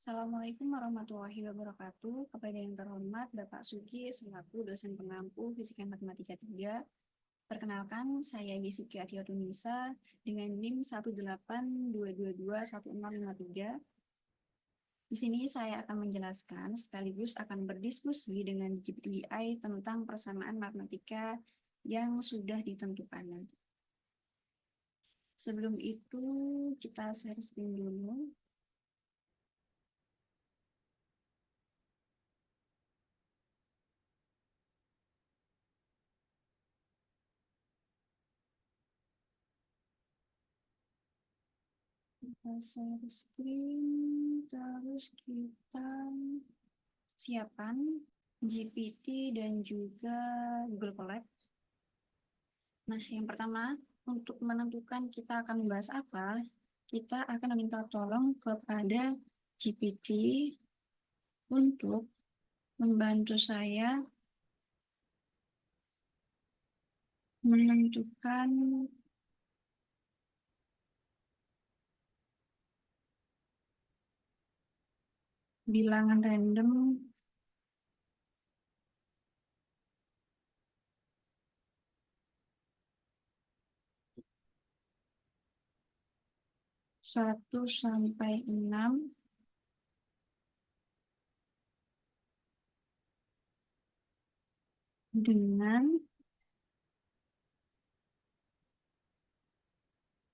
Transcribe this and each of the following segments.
Assalamualaikum warahmatullahi wabarakatuh. Kepada yang terhormat Bapak Sugi selaku dosen pengampu Fisika Matematika 3. Perkenalkan, saya Yesika Atiyatunisa dengan NIM 182221653. Di sini saya akan menjelaskan sekaligus akan berdiskusi dengan GPI tentang persamaan matematika yang sudah ditentukan. Sebelum itu, kita share screen dulu. Kita share screen, terus kita siapkan GPT dan juga Google Colab. Nah, yang pertama, untuk menentukan kita akan membahas apa, kita akan meminta tolong kepada GPT untuk membantu saya menentukan bilangan random satu sampai 6 dengan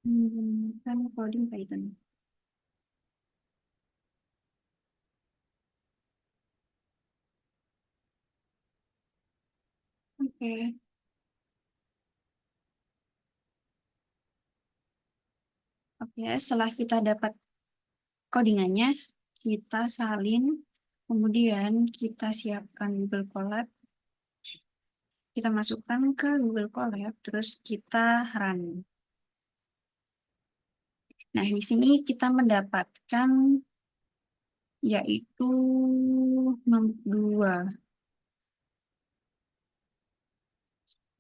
menggunakan coding Python. Oke. Oke, setelah kita dapat codingannya, kita salin, kemudian kita siapkan Google Colab, kita masukkan ke Google Colab, terus kita run. Nah, di sini kita mendapatkan yaitu nomor 2.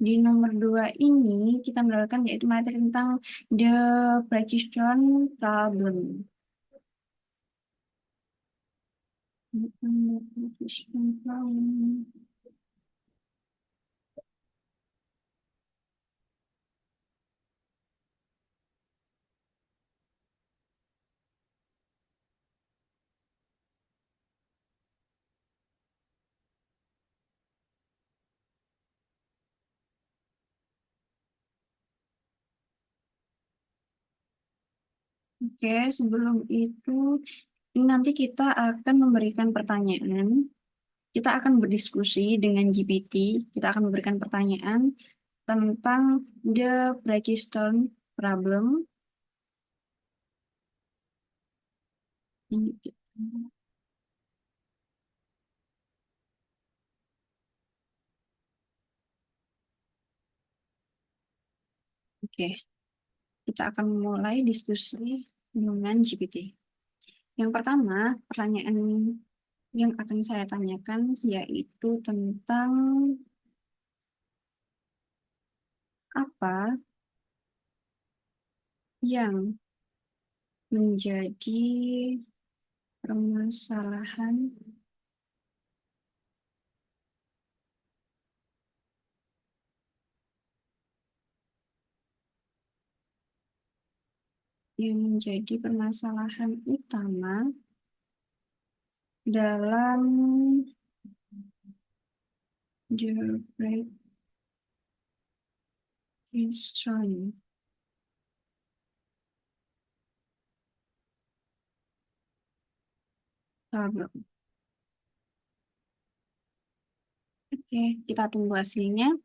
Di nomor 2 ini kita mendapatkan yaitu materi tentang the precision problem. Oke, sebelum itu nanti kita akan memberikan pertanyaan. Kita akan berdiskusi dengan GPT. Kita akan memberikan pertanyaan tentang the Brainstorm problem. Ini Oke, kita akan mulai diskusi dengan GPT. Yang pertama, pertanyaan yang akan saya tanyakan yaitu tentang apa yang menjadi permasalahan utama dalam the Brainstorm problem. Oke, kita tunggu hasilnya.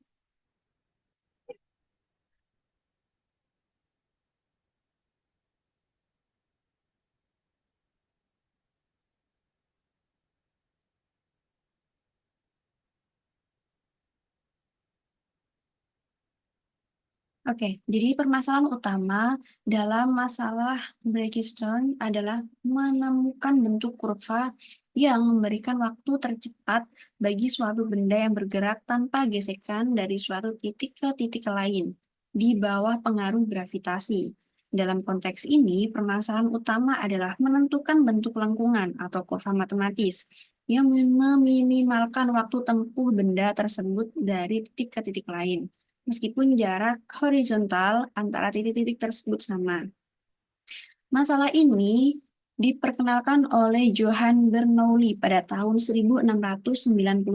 Oke, jadi permasalahan utama dalam masalah Brainstorm adalah menemukan bentuk kurva yang memberikan waktu tercepat bagi suatu benda yang bergerak tanpa gesekan dari suatu titik ke titik lain di bawah pengaruh gravitasi. Dalam konteks ini, permasalahan utama adalah menentukan bentuk lengkungan atau kurva matematis yang meminimalkan waktu tempuh benda tersebut dari titik ke titik lain, meskipun jarak horizontal antara titik-titik tersebut sama. Masalah ini diperkenalkan oleh Johann Bernoulli pada tahun 1696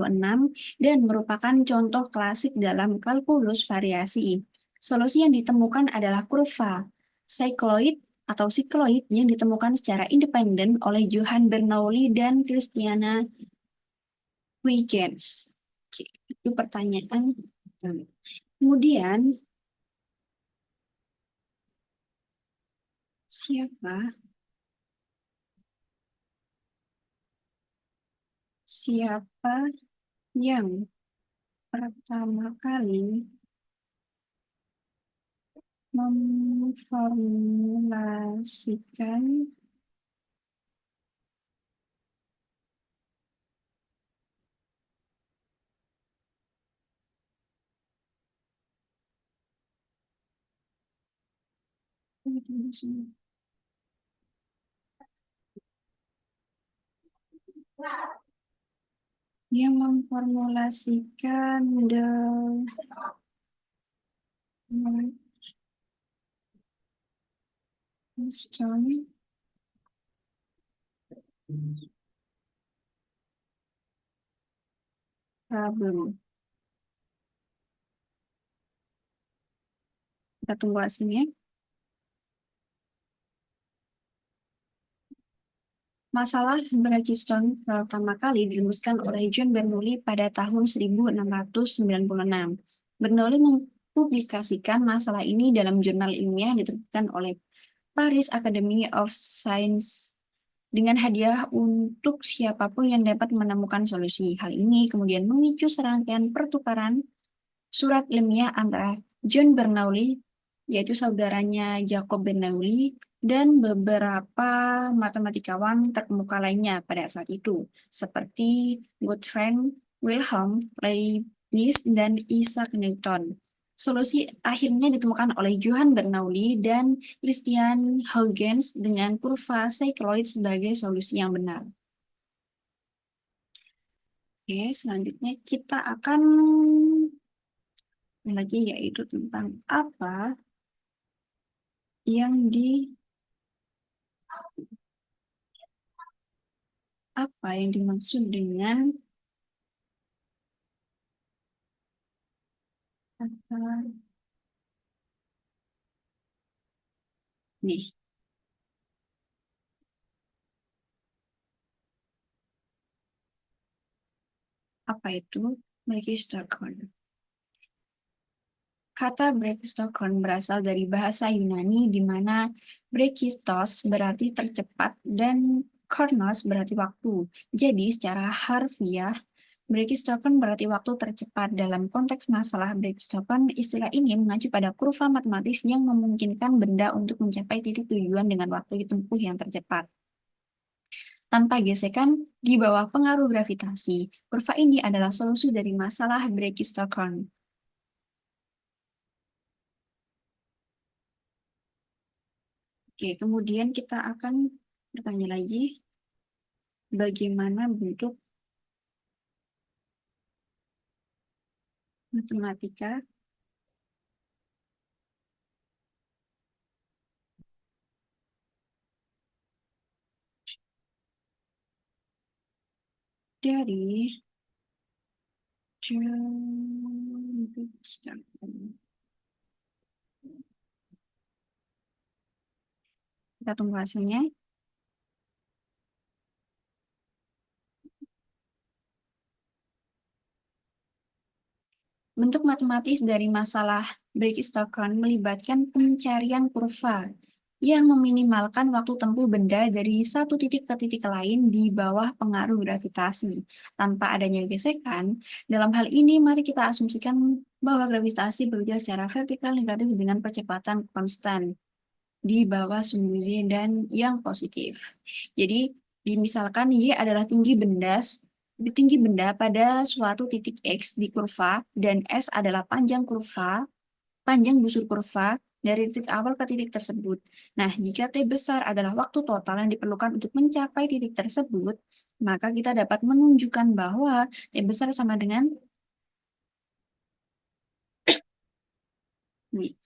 dan merupakan contoh klasik dalam kalkulus variasi. Solusi yang ditemukan adalah kurva sikloid atau sikloid yang ditemukan secara independen oleh Johann Bernoulli dan Christiana Huygens. Oke, itu pertanyaan. Kemudian, siapa siapa yang pertama kali memformulasikan yang memformulasikan the Stone problem. Kita tunggu hasilnya. Masalah Brightstone pertama kali dirumuskan oleh John Bernoulli pada tahun 1696. Bernoulli mempublikasikan masalah ini dalam jurnal ilmiah yang diterbitkan oleh Paris Academy of Science dengan hadiah untuk siapapun yang dapat menemukan solusi. Hal ini kemudian memicu serangkaian pertukaran surat ilmiah antara John Bernoulli, yaitu saudaranya Jacob Bernoulli, dan beberapa matematikawan terkemuka lainnya pada saat itu, seperti Gottfried Wilhelm Leibniz dan Isaac Newton. Solusi akhirnya ditemukan oleh Johann Bernoulli dan Christian Huygens dengan kurva sikloid sebagai solusi yang benar. Oke, selanjutnya kita akan lagi yaitu tentang yang di apa yang dimaksud dengan kata nih, apa itu Brachistochrone? Kata Brachistochrone berasal dari bahasa Yunani di mana brachistos berarti tercepat dan chronos berarti waktu. Jadi secara harfiah Brachistochrone berarti waktu tercepat. Dalam konteks masalah Brachistochrone, istilah ini mengacu pada kurva matematis yang memungkinkan benda untuk mencapai titik tujuan dengan waktu tempuh yang tercepat tanpa gesekan di bawah pengaruh gravitasi. Kurva ini adalah solusi dari masalah Brachistochrone. Oke, kemudian kita akan bertanya lagi, bagaimana bentuk matematika dari John Brachistochrone. Kita tunggu hasilnya. Bentuk matematis dari masalah Brachistochrone melibatkan pencarian kurva yang meminimalkan waktu tempuh benda dari satu titik ke titik lain di bawah pengaruh gravitasi. Tanpa adanya gesekan, dalam hal ini mari kita asumsikan bahwa gravitasi bekerja secara vertikal negatif dengan percepatan konstan di bawah sumbu Y dan yang positif. Jadi, misalkan Y adalah tinggi benda pada suatu titik X di kurva, dan S adalah panjang busur kurva, dari titik awal ke titik tersebut. Nah, jika T besar adalah waktu total yang diperlukan untuk mencapai titik tersebut, maka kita dapat menunjukkan bahwa T besar sama dengan ini.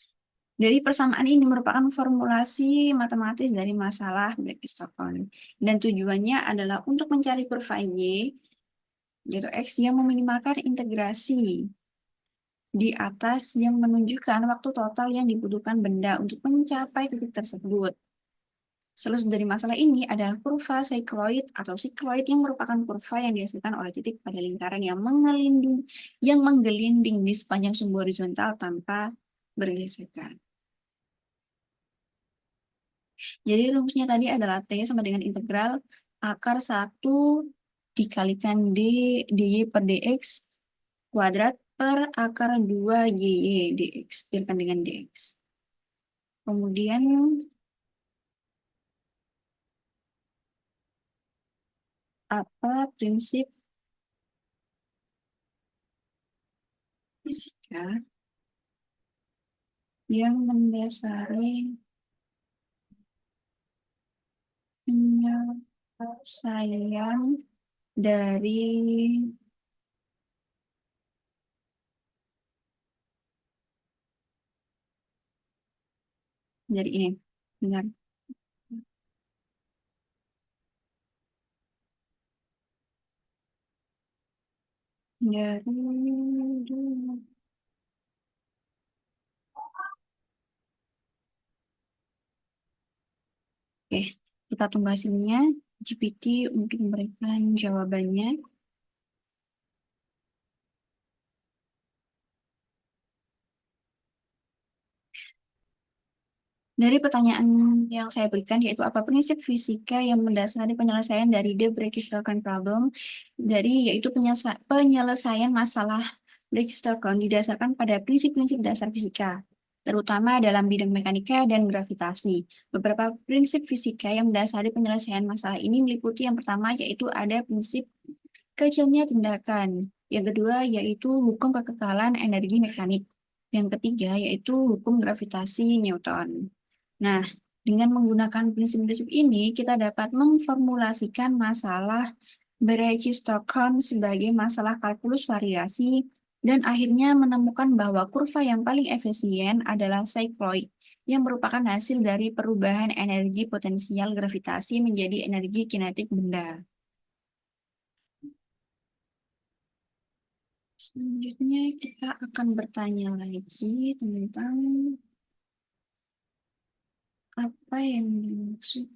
Dari persamaan ini merupakan formulasi matematis dari masalah Black-Scholes. Dan tujuannya adalah untuk mencari kurva Y, yaitu X yang meminimalkan integrasi di atas yang menunjukkan waktu total yang dibutuhkan benda untuk mencapai titik tersebut. Solusi dari masalah ini adalah kurva sikloid atau sikloid yang merupakan kurva yang dihasilkan oleh titik pada lingkaran yang menggelinding di sepanjang sumbu horizontal tanpa bergesekan. Jadi rumusnya tadi adalah T sama dengan integral akar 1 dikalikan dy per dx kuadrat per akar 2 dx dikalikan dengan dx. Kemudian apa prinsip fisika yang mendasari penyelesaian dari ini. Benar. Dari Oke, kita tunggu hasilnya. GPT untuk memberikan jawabannya. Dari pertanyaan yang saya berikan, yaitu apa prinsip fisika yang mendasari penyelesaian dari the Brake-Stockholm problem, yaitu penyelesaian masalah Brake-Stockholm didasarkan pada prinsip-prinsip dasar fisika, terutama dalam bidang mekanika dan gravitasi. Beberapa prinsip fisika yang mendasari penyelesaian masalah ini meliputi yang pertama, yaitu ada prinsip kecilnya tindakan. Yang kedua, yaitu hukum kekekalan energi mekanik. Yang ketiga, yaitu hukum gravitasi Newton. Nah, dengan menggunakan prinsip-prinsip ini, kita dapat memformulasikan masalah Brake-Stockholm sebagai masalah kalkulus variasi, dan akhirnya menemukan bahwa kurva yang paling efisien adalah sikloid, yang merupakan hasil dari perubahan energi potensial gravitasi menjadi energi kinetik benda. Selanjutnya, kita akan bertanya lagi tentang apa yang dimaksud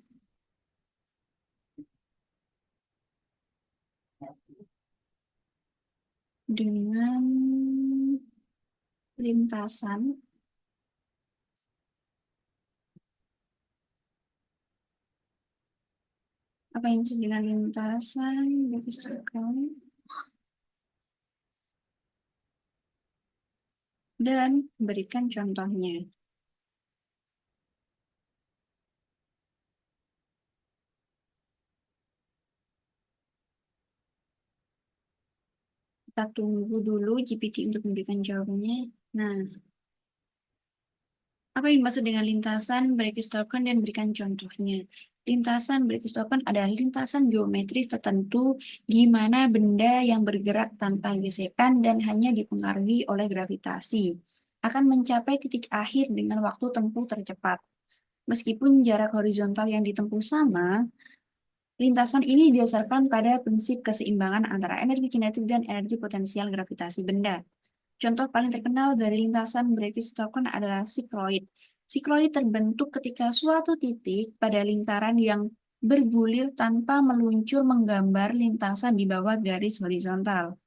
dengan lintasan. Apa yang dimaksud dengan lintasan? Berdasarkan dan berikan contohnya. Kita tunggu dulu GPT untuk memberikan jawabannya. Nah, apa yang dimaksud dengan lintasan Brake-Stockholm dan berikan contohnya? Lintasan Brake-Stockholm adalah lintasan geometris tertentu di mana benda yang bergerak tanpa gesekan dan hanya dipengaruhi oleh gravitasi akan mencapai titik akhir dengan waktu tempuh tercepat. Meskipun jarak horizontal yang ditempuh sama, lintasan ini didasarkan pada prinsip keseimbangan antara energi kinetik dan energi potensial gravitasi benda. Contoh paling terkenal dari lintasan Brake-Stockholm adalah sikloid. Sikloid terbentuk ketika suatu titik pada lingkaran yang bergulir tanpa meluncur menggambar lintasan di bawah garis horizontal.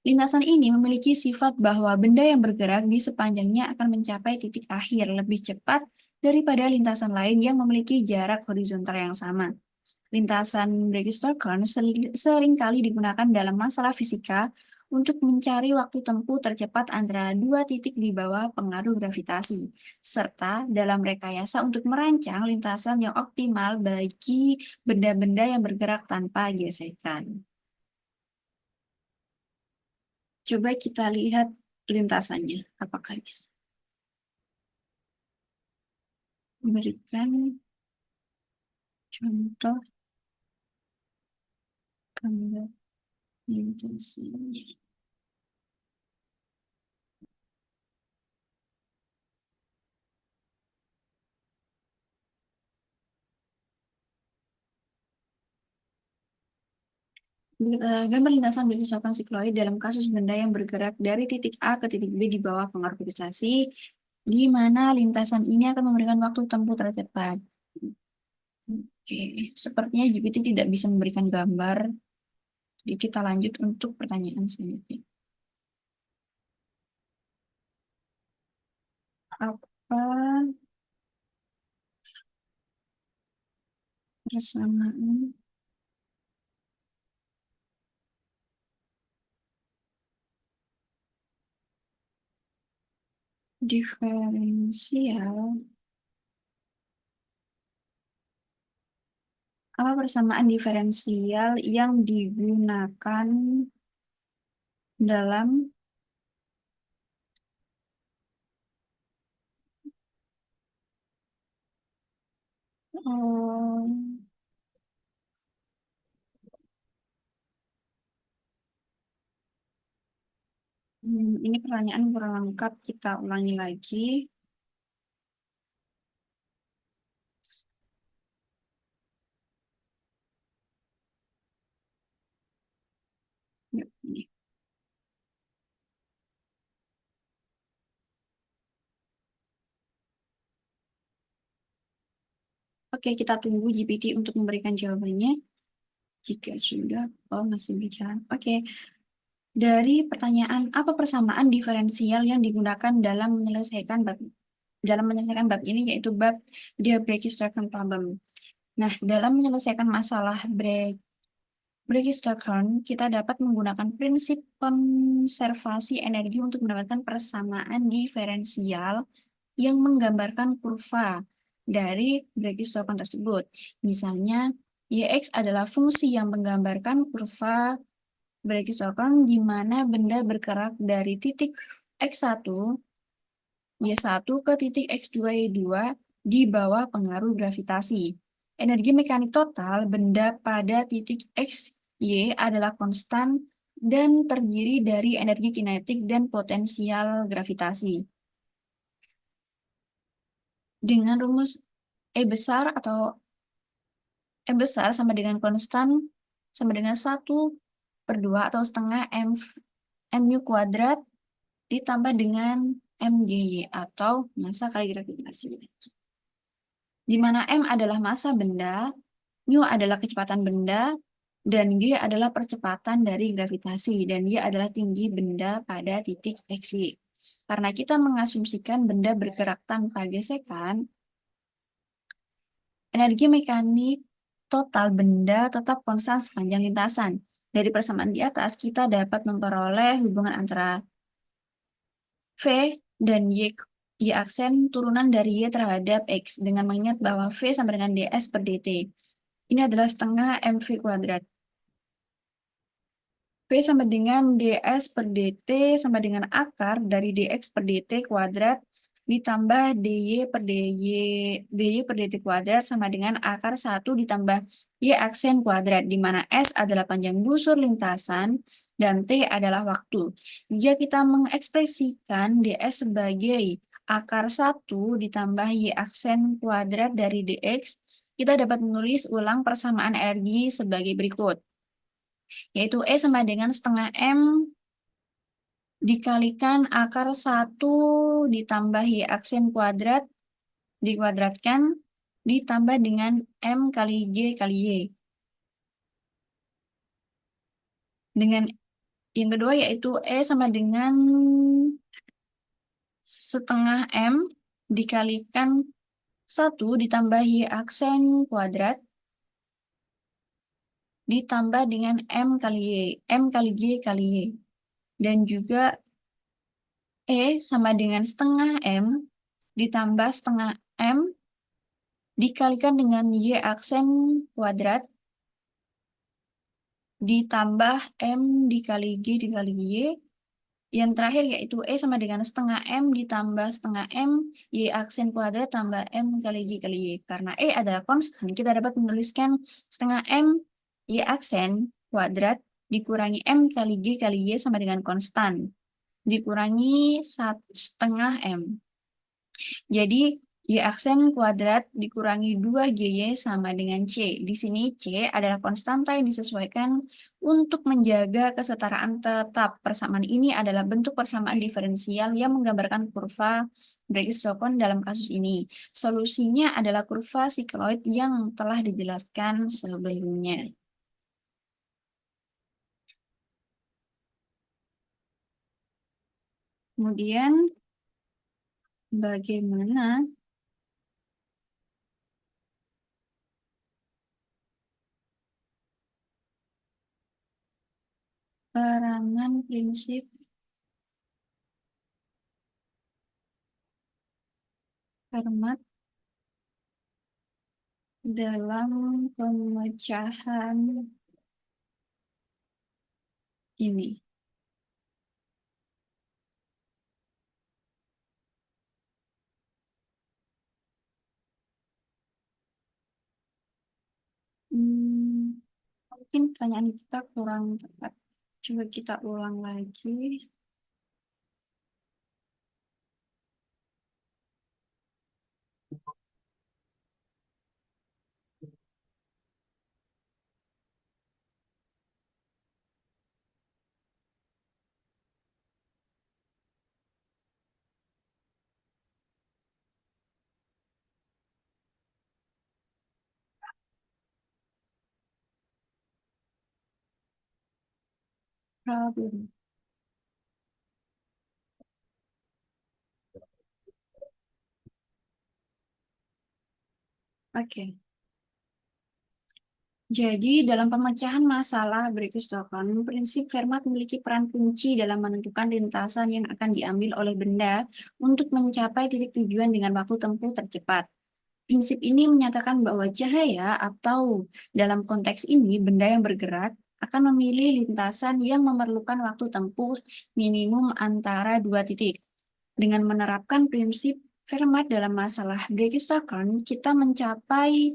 Lintasan ini memiliki sifat bahwa benda yang bergerak di sepanjangnya akan mencapai titik akhir lebih cepat daripada lintasan lain yang memiliki jarak horizontal yang sama. Lintasan Brake-Stockholm seringkali digunakan dalam masalah fisika untuk mencari waktu tempuh tercepat antara dua titik di bawah pengaruh gravitasi, serta dalam rekayasa untuk merancang lintasan yang optimal bagi benda-benda yang bergerak tanpa gesekan. Coba kita lihat lintasannya, apakah bisa. Berikan contoh gambar lintasi. Gambar lintasan berkisahkan sikloid dalam kasus benda yang bergerak dari titik A ke titik B di bawah pengaruh gravitasi, di mana lintasan ini akan memberikan waktu tempuh tercepat. Oke, sepertinya GPT tidak bisa memberikan gambar. Jadi kita lanjut untuk pertanyaan selanjutnya. Apa persamaan diferensial? Apa persamaan diferensial yang digunakan dalam oh, ini pertanyaan kurang lengkap, kita ulangi lagi. Yuk, ini. Oke, kita tunggu GPT untuk memberikan jawabannya. Jika sudah, oh masih berjalan. Oke, dari pertanyaan apa persamaan diferensial yang digunakan dalam menyelesaikan bab ini yaitu bab Dirac-Strauss problem. Nah, dalam menyelesaikan masalah Brainstorm, kita dapat menggunakan prinsip konservasi energi untuk mendapatkan persamaan diferensial yang menggambarkan kurva dari Brainstorm tersebut. Misalnya, Yx adalah fungsi yang menggambarkan kurva Brainstorm di mana benda bergerak dari titik X1, Y1 ke titik X2, Y2 di bawah pengaruh gravitasi. Energi mekanik total benda pada titik X, Y adalah konstan dan terdiri dari energi kinetik dan potensial gravitasi. Dengan rumus E besar sama dengan konstan sama dengan 1/2 atau setengah mu kuadrat ditambah dengan mgy atau massa kali gravitasi. Di mana m adalah massa benda, mu adalah kecepatan benda, dan G adalah percepatan dari gravitasi, dan Y adalah tinggi benda pada titik X, Y. Karena kita mengasumsikan benda bergerak tanpa gesekan, energi mekanik total benda tetap konstan sepanjang lintasan. Dari persamaan di atas, kita dapat memperoleh hubungan antara V dan Y aksen turunan dari Y terhadap X dengan mengingat bahwa V sama dengan ds per dt. Ini adalah setengah mv kuadrat. V sama dengan ds per dt sama dengan akar dari dx per dt kuadrat ditambah dy per dt kuadrat sama dengan akar 1 ditambah y aksen kuadrat, di mana S adalah panjang busur lintasan dan T adalah waktu. Jika kita mengekspresikan ds sebagai akar 1 ditambah y aksen kuadrat dari dx, kita dapat menulis ulang persamaan energi sebagai berikut, yaitu E sama dengan setengah M dikalikan akar 1 ditambah Y aksen kuadrat dikuadratkan ditambah dengan M kali G kali Y. Dengan yang kedua yaitu E sama dengan setengah M dikalikan 1 ditambah Y aksen kuadrat ditambah dengan M kali Y, M kali G kali Y. Dan juga E sama dengan setengah M ditambah setengah M dikalikan dengan Y aksen kuadrat ditambah M dikali G dikali Y Yang terakhir yaitu E sama dengan setengah M ditambah setengah M, Y aksen kuadrat tambah M kali Y kali Y. Karena E adalah konstan, kita dapat menuliskan setengah M, Y aksen kuadrat dikurangi M kali Y sama dengan konstan. Dikurangi setengah M. Jadi, Y aksen kuadrat dikurangi 2GY sama dengan C. Di sini C adalah konstanta yang disesuaikan untuk menjaga kesetaraan tetap. Persamaan ini adalah bentuk persamaan diferensial yang menggambarkan kurva Bragg-Stockholm dalam kasus ini. Solusinya adalah kurva sikloid yang telah dijelaskan sebelumnya. Kemudian, bagaimana peranan prinsip Fermat dalam pemecahan ini? Hmm, mungkin pertanyaan kita kurang tepat. Coba kita ulang lagi. Problem. Oke. Jadi, dalam pemecahan masalah Briggs-Stockholm, prinsip Fermat memiliki peran kunci dalam menentukan lintasan yang akan diambil oleh benda untuk mencapai titik tujuan dengan waktu tempuh tercepat. Prinsip ini menyatakan bahwa cahaya atau dalam konteks ini benda yang bergerak akan memilih lintasan yang memerlukan waktu tempuh minimum antara dua titik. Dengan menerapkan prinsip Fermat dalam masalah Briggs-Stockholm, kita mencari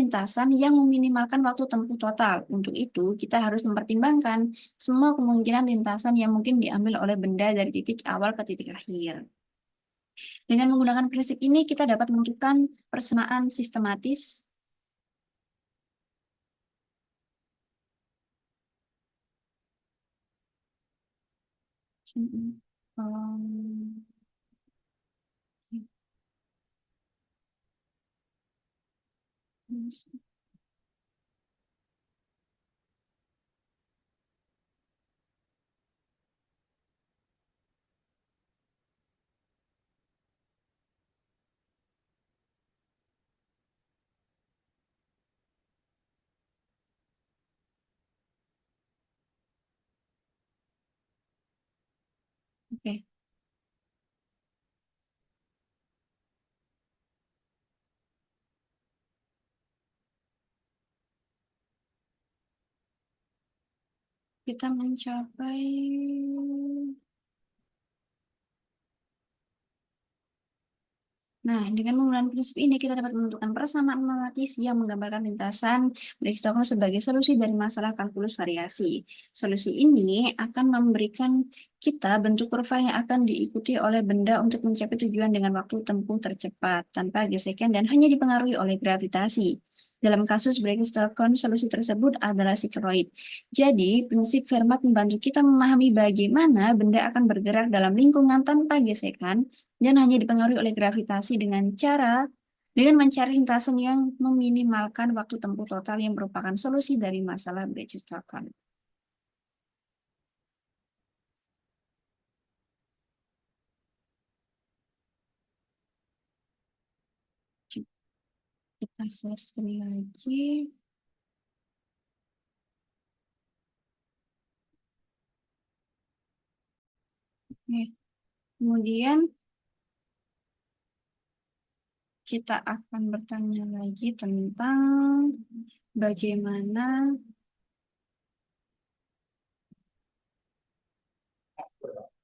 lintasan yang meminimalkan waktu tempuh total. Untuk itu, kita harus mempertimbangkan semua kemungkinan lintasan yang mungkin diambil oleh benda dari titik awal ke titik akhir. Dengan menggunakan prinsip ini, kita dapat menentukan persamaan sistematis. Um, Oke, kita mencapai. Nah, dengan menggunakan prinsip ini, kita dapat menentukan persamaan matematis yang menggambarkan lintasan Briggs-Stockholm sebagai solusi dari masalah kalkulus variasi. Solusi ini akan memberikan kita bentuk kurva yang akan diikuti oleh benda untuk mencapai tujuan dengan waktu tempuh tercepat, tanpa gesekan dan hanya dipengaruhi oleh gravitasi. Dalam kasus Briggs-Stockholm, solusi tersebut adalah sikloid. Jadi, prinsip Fermat membantu kita memahami bagaimana benda akan bergerak dalam lingkungan tanpa gesekan dan hanya dipengaruhi oleh gravitasi dengan mencari lintasan yang meminimalkan waktu tempuh total yang merupakan solusi dari masalah Briggs-Stockholm. Kita share sekali lagi. Oke. Kemudian kita akan bertanya lagi tentang bagaimana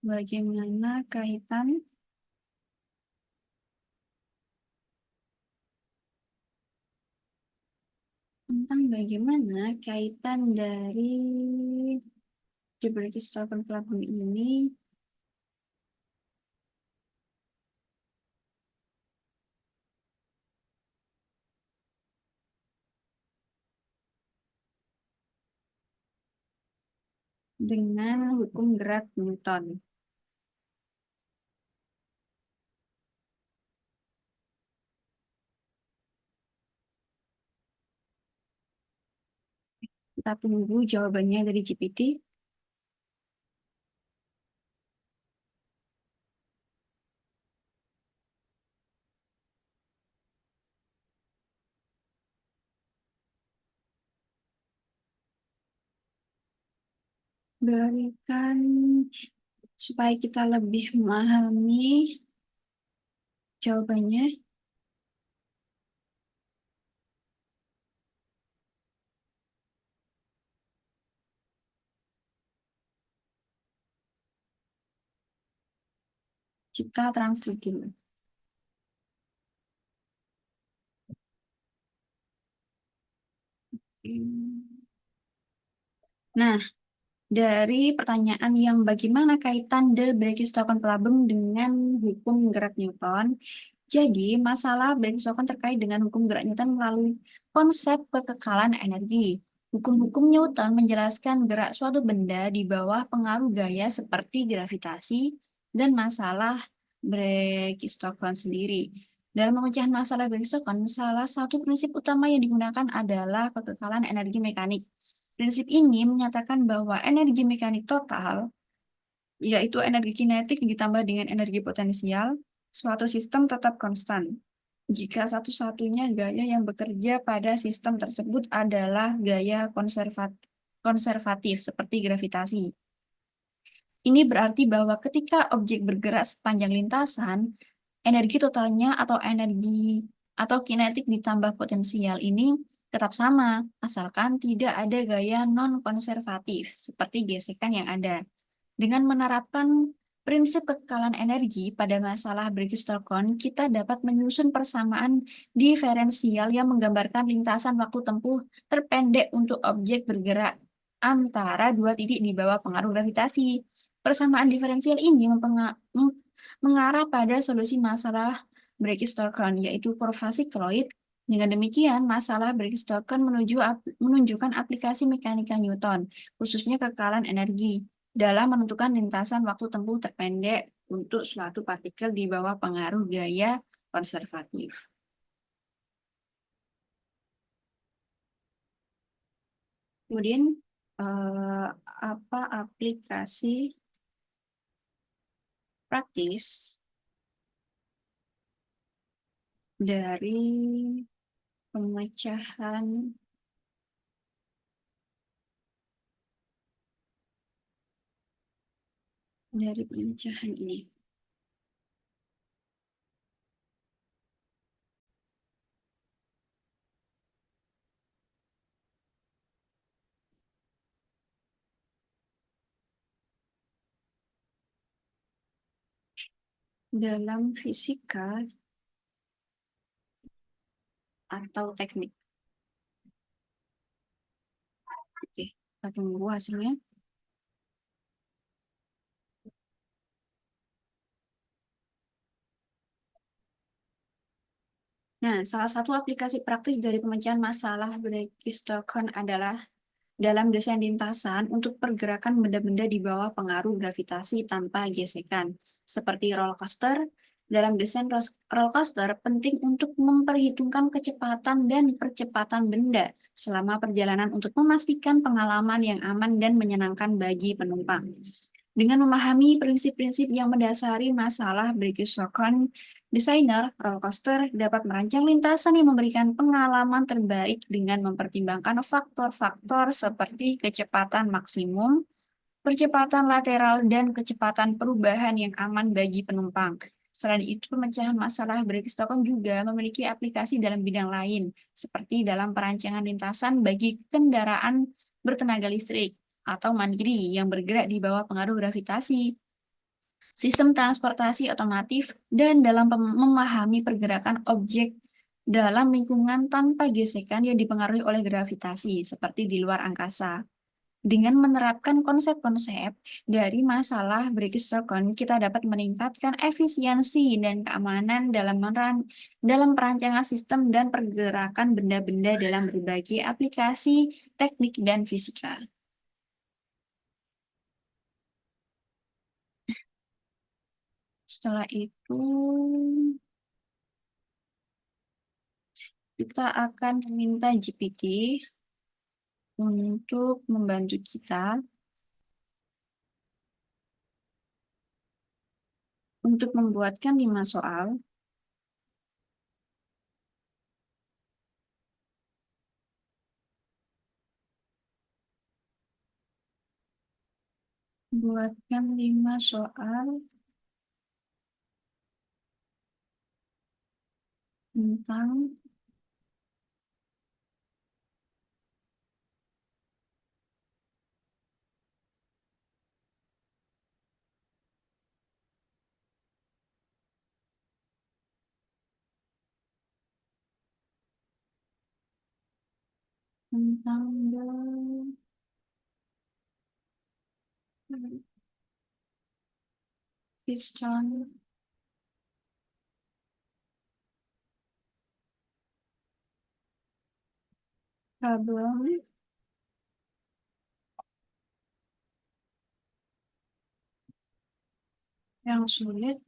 Bagaimana kaitan tentang bagaimana kaitan dari The British Steel Club ini dengan hukum gerak Newton. Kita tunggu jawabannya dari GPT. Berikan supaya kita lebih memahami jawabannya. Kita translate dulu. Nah, dari pertanyaan yang bagaimana kaitan De Broglie-Stockton-Pelabeng dengan hukum gerak Newton, jadi masalah Broglie-Stockton terkait dengan hukum gerak Newton melalui konsep kekekalan energi. Hukum-hukum Newton menjelaskan gerak suatu benda di bawah pengaruh gaya seperti gravitasi dan masalah Broglie-Stockton sendiri. Dalam pemecahan masalah Broglie-Stockton, salah satu prinsip utama yang digunakan adalah kekekalan energi mekanik. Prinsip ini menyatakan bahwa energi mekanik total, yaitu energi kinetik ditambah dengan energi potensial, suatu sistem tetap konstan. Jika satu-satunya gaya yang bekerja pada sistem tersebut adalah gaya konservatif seperti gravitasi. Ini berarti bahwa ketika objek bergerak sepanjang lintasan, energi totalnya atau kinetik ditambah potensial ini tetap sama, asalkan tidak ada gaya non-konservatif seperti gesekan yang ada. Dengan menerapkan prinsip kekekalan energi pada masalah Briggs-Stokon, kita dapat menyusun persamaan diferensial yang menggambarkan lintasan waktu tempuh terpendek untuk objek bergerak antara dua titik di bawah pengaruh gravitasi. Persamaan diferensial ini mengarah pada solusi masalah Briggs-Stokon, yaitu kurva sikloid. Dengan demikian, masalah Briggs-Stokon menunjukkan aplikasi mekanika Newton, khususnya kekekalan energi dalam menentukan lintasan waktu tempuh terpendek untuk suatu partikel di bawah pengaruh gaya konservatif. Kemudian, eh, apa aplikasi praktis dari pemecahan ini? Dalam fisika atau teknik. Oke, kita tunggu hasilnya. Nah, salah satu aplikasi praktis dari pemecahan masalah Briggs-Stokon adalah dalam desain lintasan untuk pergerakan benda-benda di bawah pengaruh gravitasi tanpa gesekan, seperti roller coaster. Dalam desain roller coaster, penting untuk memperhitungkan kecepatan dan percepatan benda selama perjalanan untuk memastikan pengalaman yang aman dan menyenangkan bagi penumpang. Dengan memahami prinsip-prinsip yang mendasari masalah Briggs-Stokon, desainer roller coaster dapat merancang lintasan yang memberikan pengalaman terbaik dengan mempertimbangkan faktor-faktor seperti kecepatan maksimum, percepatan lateral, dan kecepatan perubahan yang aman bagi penumpang. Selain itu, pemecahan masalah Briggs-Stokon juga memiliki aplikasi dalam bidang lain, seperti dalam perancangan lintasan bagi kendaraan bertenaga listrik atau mandiri yang bergerak di bawah pengaruh gravitasi. sistem transportasi otomatis, dan dalam memahami pergerakan objek dalam lingkungan tanpa gesekan yang dipengaruhi oleh gravitasi, seperti di luar angkasa. Dengan menerapkan konsep-konsep dari masalah Briggs-Stokon, kita dapat meningkatkan efisiensi dan keamanan dalam perancangan sistem dan pergerakan benda-benda dalam berbagai aplikasi teknik dan fisika. Setelah itu, kita akan meminta GPT untuk membantu kita untuk membuatkan 5 soal. Buatkan 5 soal tentang the piston problem yang sulit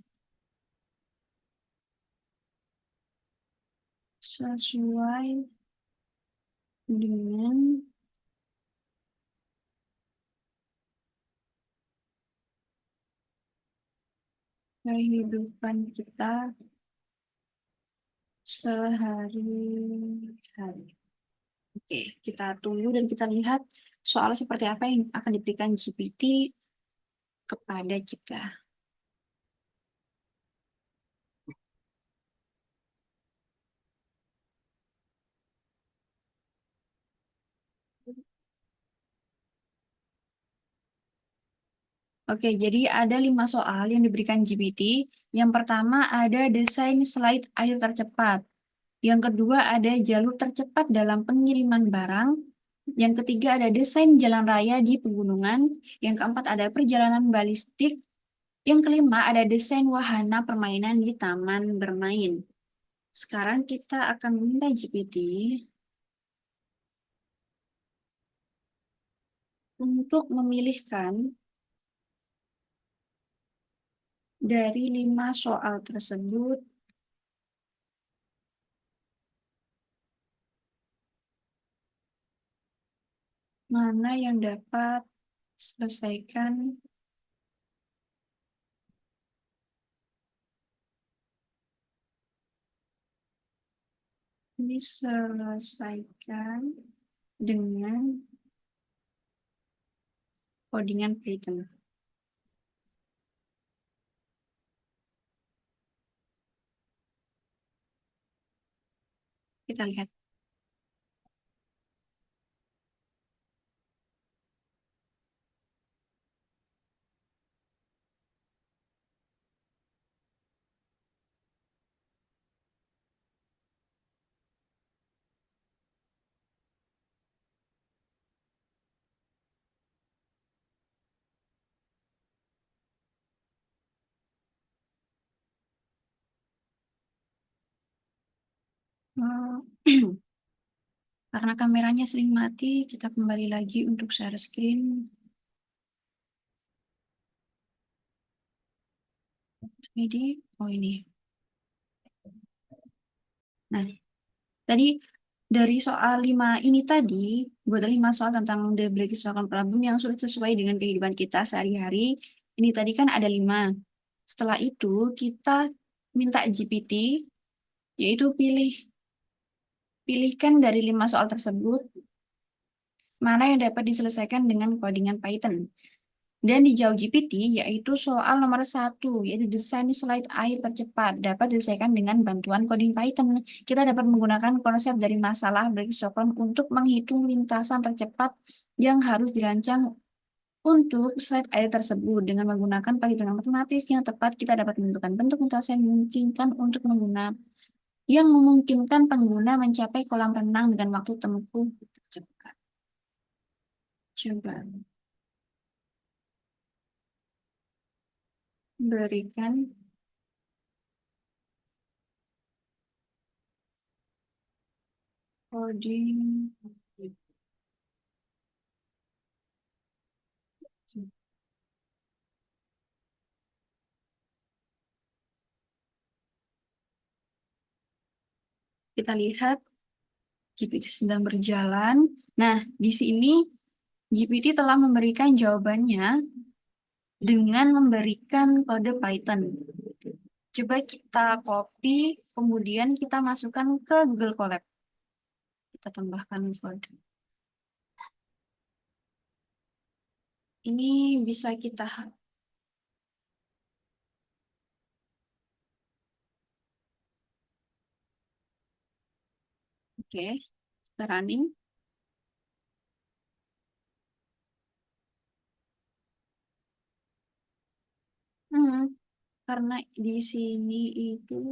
sesuai dengan kehidupan kita sehari-hari. Oke, kita tunggu dan kita lihat soal seperti apa yang akan diberikan GPT kepada kita. Oke, jadi ada 5 soal yang diberikan GPT. Yang pertama ada desain slide air tercepat. Yang kedua ada jalur tercepat dalam pengiriman barang. Yang ketiga ada desain jalan raya di pegunungan. Yang keempat ada perjalanan balistik. Yang kelima ada desain wahana permainan di taman bermain. Sekarang kita akan meminta GPT untuk memilihkan dari 5 soal tersebut mana yang dapat diselesaikan dengan codingan Python. Kita lihat. Karena kameranya sering mati, kita kembali lagi untuk share screen. Jadi, oh ini. Nah, tadi dari soal 5 ini tadi, buat 5 soal tentang the Briggs-Stokon problem yang sulit sesuai dengan kehidupan kita sehari-hari. Ini tadi kan ada 5. Setelah itu, kita minta GPT, yaitu pilihkan dari 5 soal tersebut, mana yang dapat diselesaikan dengan codingan Python. Dan dijawab GPT, yaitu soal nomor 1, yaitu desain slide air tercepat, dapat diselesaikan dengan bantuan coding Python. Kita dapat menggunakan konsep dari masalah Briggs-Stokon untuk menghitung lintasan tercepat yang harus dirancang Untuk slide air tersebut dengan menggunakan perhitungan matematis yang tepat, kita dapat menentukan bentuk lintasan yang memungkinkan pengguna mencapai kolam renang dengan waktu tempuh cepat. Coba berikan coding. Kita lihat GPT sedang berjalan. Nah, di sini GPT telah memberikan jawabannya dengan memberikan kode Python. Coba kita copy, kemudian kita masukkan ke Google Colab. Kita tambahkan kode. Ini bisa kita, oke, kita running. Hmm, karena di sini itu,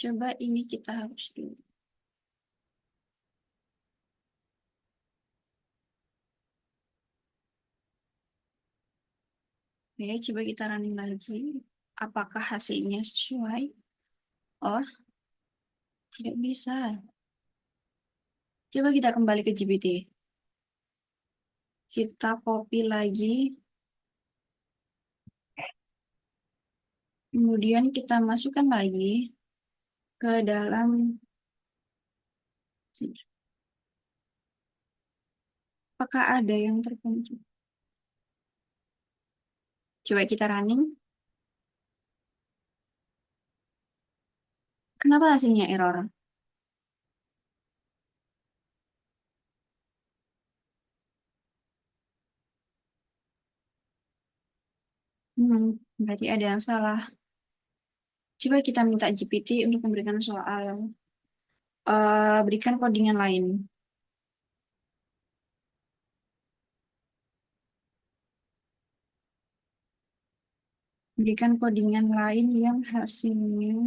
coba ini kita hapus dulu. Oke, coba kita running lagi. Apakah hasilnya sesuai? Oh, tidak bisa. Coba kita kembali ke GPT. Kita copy lagi. Kemudian kita masukkan lagi ke dalam sini. Apakah ada yang terpencil? Coba kita running. Kenapa hasilnya error? Berarti ada yang salah. Coba kita minta GPT untuk memberikan soal. Berikan codingan lain. Berikan codingan lain yang hasilnya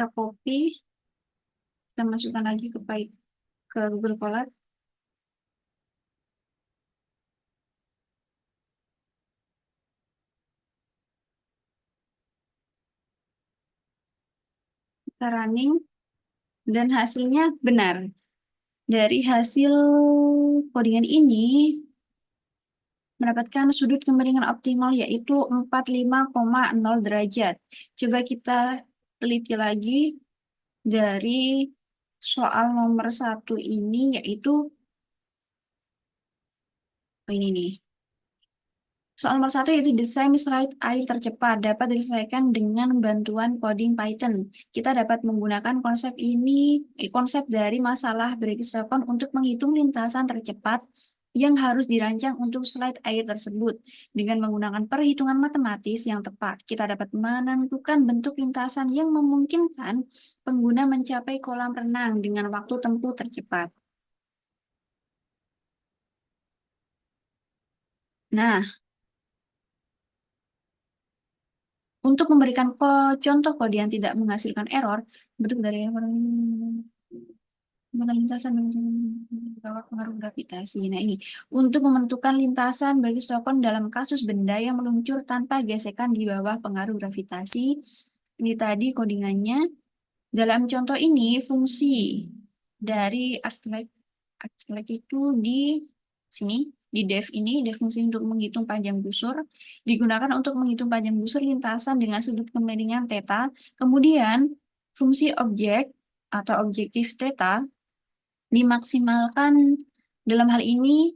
kita copy, kita masukkan lagi ke Google Colab. Kita running dan hasilnya benar. Dari hasil codingan ini mendapatkan sudut kemiringan optimal yaitu 45,0 derajat. Coba kita teliti lagi dari soal nomor 1 ini yaitu ini nih. Soal nomor 1 yaitu desain slide air tercepat dapat diselesaikan dengan bantuan coding Python. Kita dapat menggunakan konsep dari masalah Briggs-Stratton untuk menghitung lintasan tercepat yang harus dirancang untuk slide air tersebut. Dengan menggunakan perhitungan matematis yang tepat, kita dapat menentukan bentuk lintasan yang memungkinkan pengguna mencapai kolam renang dengan waktu tempuh tercepat. Nah, untuk memberikan contoh kode yang tidak menghasilkan error, bentuk dari lintasan bawah pengaruh gravitasi. Nah ini, untuk menentukan lintasan bagi Stockholm dalam kasus benda yang meluncur tanpa gesekan di bawah pengaruh gravitasi. Ini tadi codingannya. Dalam contoh ini, fungsi dari Arclight itu di sini, di def ini, def fungsi untuk menghitung panjang busur, digunakan untuk menghitung panjang busur lintasan dengan sudut kemiringan theta. Kemudian, fungsi objek atau objektif theta dimaksimalkan dalam hal ini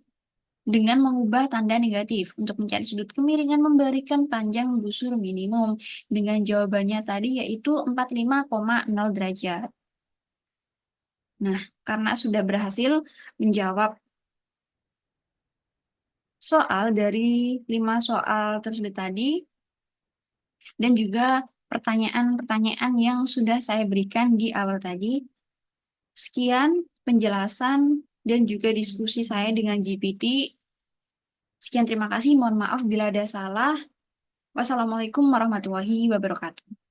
dengan mengubah tanda negatif untuk mencari sudut kemiringan memberikan panjang busur minimum dengan jawabannya tadi yaitu 45,0 derajat. Nah, karena sudah berhasil menjawab soal dari 5 soal tersebut tadi, dan juga pertanyaan-pertanyaan yang sudah saya berikan di awal tadi, sekian penjelasan dan juga diskusi saya dengan GPT. Sekian terima kasih, mohon maaf bila ada salah. Wassalamualaikum warahmatullahi wabarakatuh.